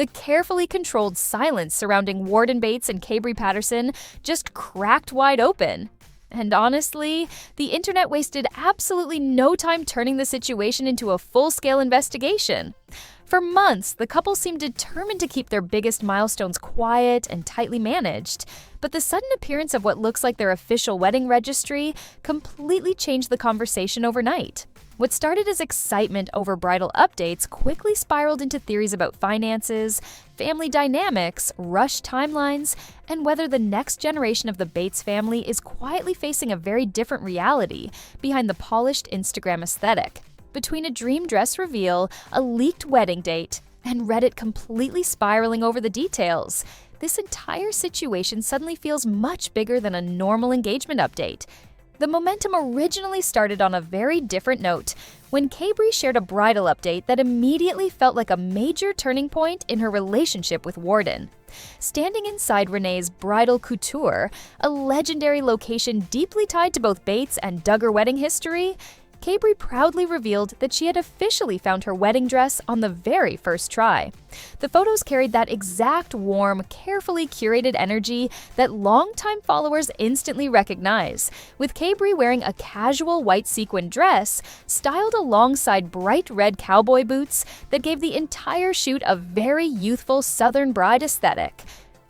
The carefully controlled silence surrounding Warden Bates and Kaybrie Patterson just cracked wide open. And honestly, the internet wasted absolutely no time turning the situation into a full-scale investigation. For months, the couple seemed determined to keep their biggest milestones quiet and tightly managed, but the sudden appearance of what looks like their official wedding registry completely changed the conversation overnight. What started as excitement over bridal updates quickly spiraled into theories about finances, family dynamics, rushed timelines, and whether the next generation of the Bates family is quietly facing a very different reality behind the polished Instagram aesthetic. Between a dream dress reveal, a leaked wedding date, and Reddit completely spiraling over the details, this entire situation suddenly feels much bigger than a normal engagement update. The momentum originally started on a very different note when Kaybrie shared a bridal update that immediately felt like a major turning point in her relationship with Warden. Standing inside Renee's Bridal Couture, a legendary location deeply tied to both Bates and Duggar wedding history, Kaybrie proudly revealed that she had officially found her wedding dress on the very first try. The photos carried that exact warm, carefully curated energy that longtime followers instantly recognize, with Kaybrie wearing a casual white sequin dress styled alongside bright red cowboy boots that gave the entire shoot a very youthful Southern bride aesthetic.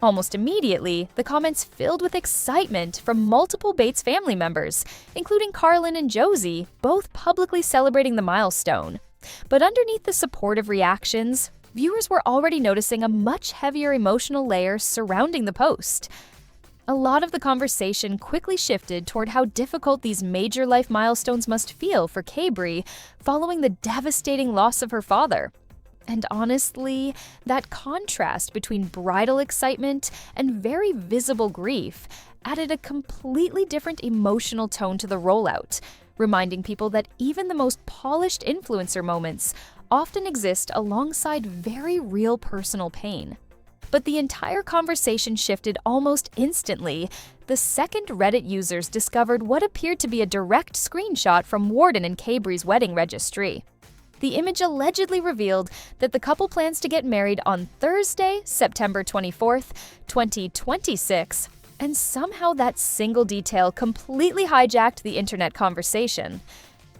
Almost immediately, the comments filled with excitement from multiple Bates family members, including Carlin and Josie, both publicly celebrating the milestone. But underneath the supportive reactions, viewers were already noticing a much heavier emotional layer surrounding the post. A lot of the conversation quickly shifted toward how difficult these major life milestones must feel for Kaybrie following the devastating loss of her father. And honestly, that contrast between bridal excitement and very visible grief added a completely different emotional tone to the rollout, reminding people that even the most polished influencer moments often exist alongside very real personal pain. But the entire conversation shifted almost instantly the second Reddit users discovered what appeared to be a direct screenshot from Warden and Kaybrie's wedding registry. The image allegedly revealed that the couple plans to get married on Thursday, September 24th, 2026, and somehow that single detail completely hijacked the internet conversation.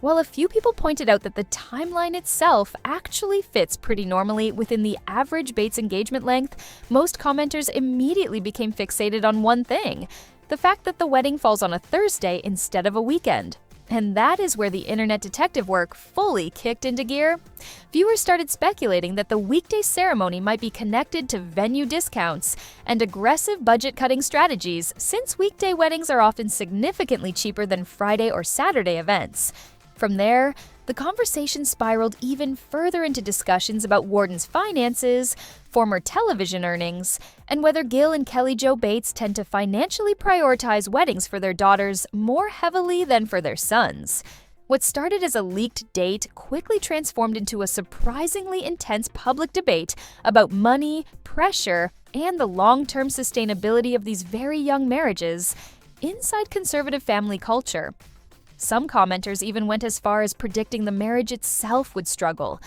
While a few people pointed out that the timeline itself actually fits pretty normally within the average Bates engagement length, most commenters immediately became fixated on one thing: the fact that the wedding falls on a Thursday instead of a weekend. And that is where the internet detective work fully kicked into gear. Viewers started speculating that the weekday ceremony might be connected to venue discounts and aggressive budget-cutting strategies, since weekday weddings are often significantly cheaper than Friday or Saturday events. From there, the conversation spiraled even further into discussions about Warden's finances, former television earnings, and whether Gil and Kelly Jo Bates tend to financially prioritize weddings for their daughters more heavily than for their sons. What started as a leaked date quickly transformed into a surprisingly intense public debate about money, pressure, and the long-term sustainability of these very young marriages inside conservative family culture. Some commenters even went as far as predicting the marriage itself would struggle,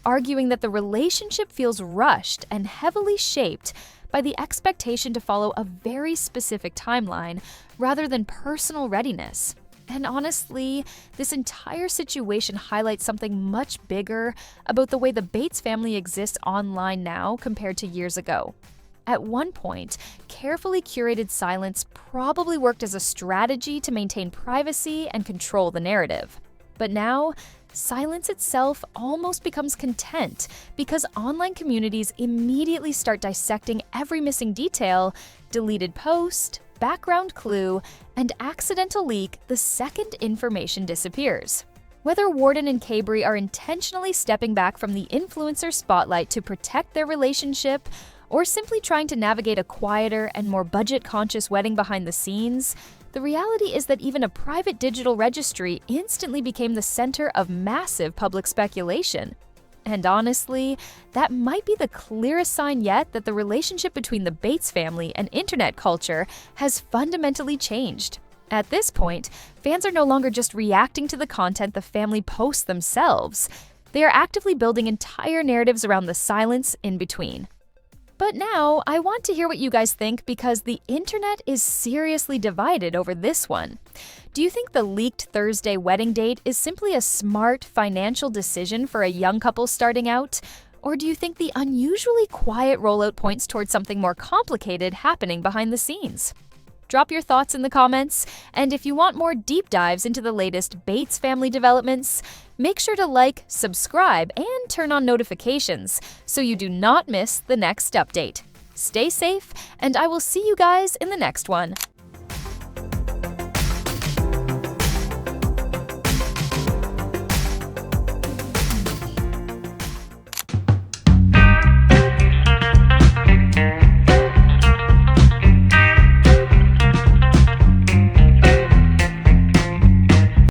arguing that the relationship feels rushed and heavily shaped by the expectation to follow a very specific timeline rather than personal readiness. And honestly, this entire situation highlights something much bigger about the way the Bates family exists online now compared to years ago. At one point, carefully curated silence probably worked as a strategy to maintain privacy and control the narrative. But now, silence itself almost becomes content because online communities immediately start dissecting every missing detail, deleted post, background clue, and accidental leak the second information disappears. Whether Warden and Kaybrie are intentionally stepping back from the influencer spotlight to protect their relationship, or simply trying to navigate a quieter and more budget-conscious wedding behind the scenes, the reality is that even a private digital registry instantly became the center of massive public speculation. And honestly, that might be the clearest sign yet that the relationship between the Bates family and internet culture has fundamentally changed. At this point, fans are no longer just reacting to the content the family posts themselves. They are actively building entire narratives around the silence in between. But now, I want to hear what you guys think because the internet is seriously divided over this one. Do you think the leaked Thursday wedding date is simply a smart financial decision for a young couple starting out? Or do you think the unusually quiet rollout points towards something more complicated happening behind the scenes? Drop your thoughts in the comments, and if you want more deep dives into the latest Bates family developments, make sure to like, subscribe, and turn on notifications so you do not miss the next update. Stay safe, and I will see you guys in the next one.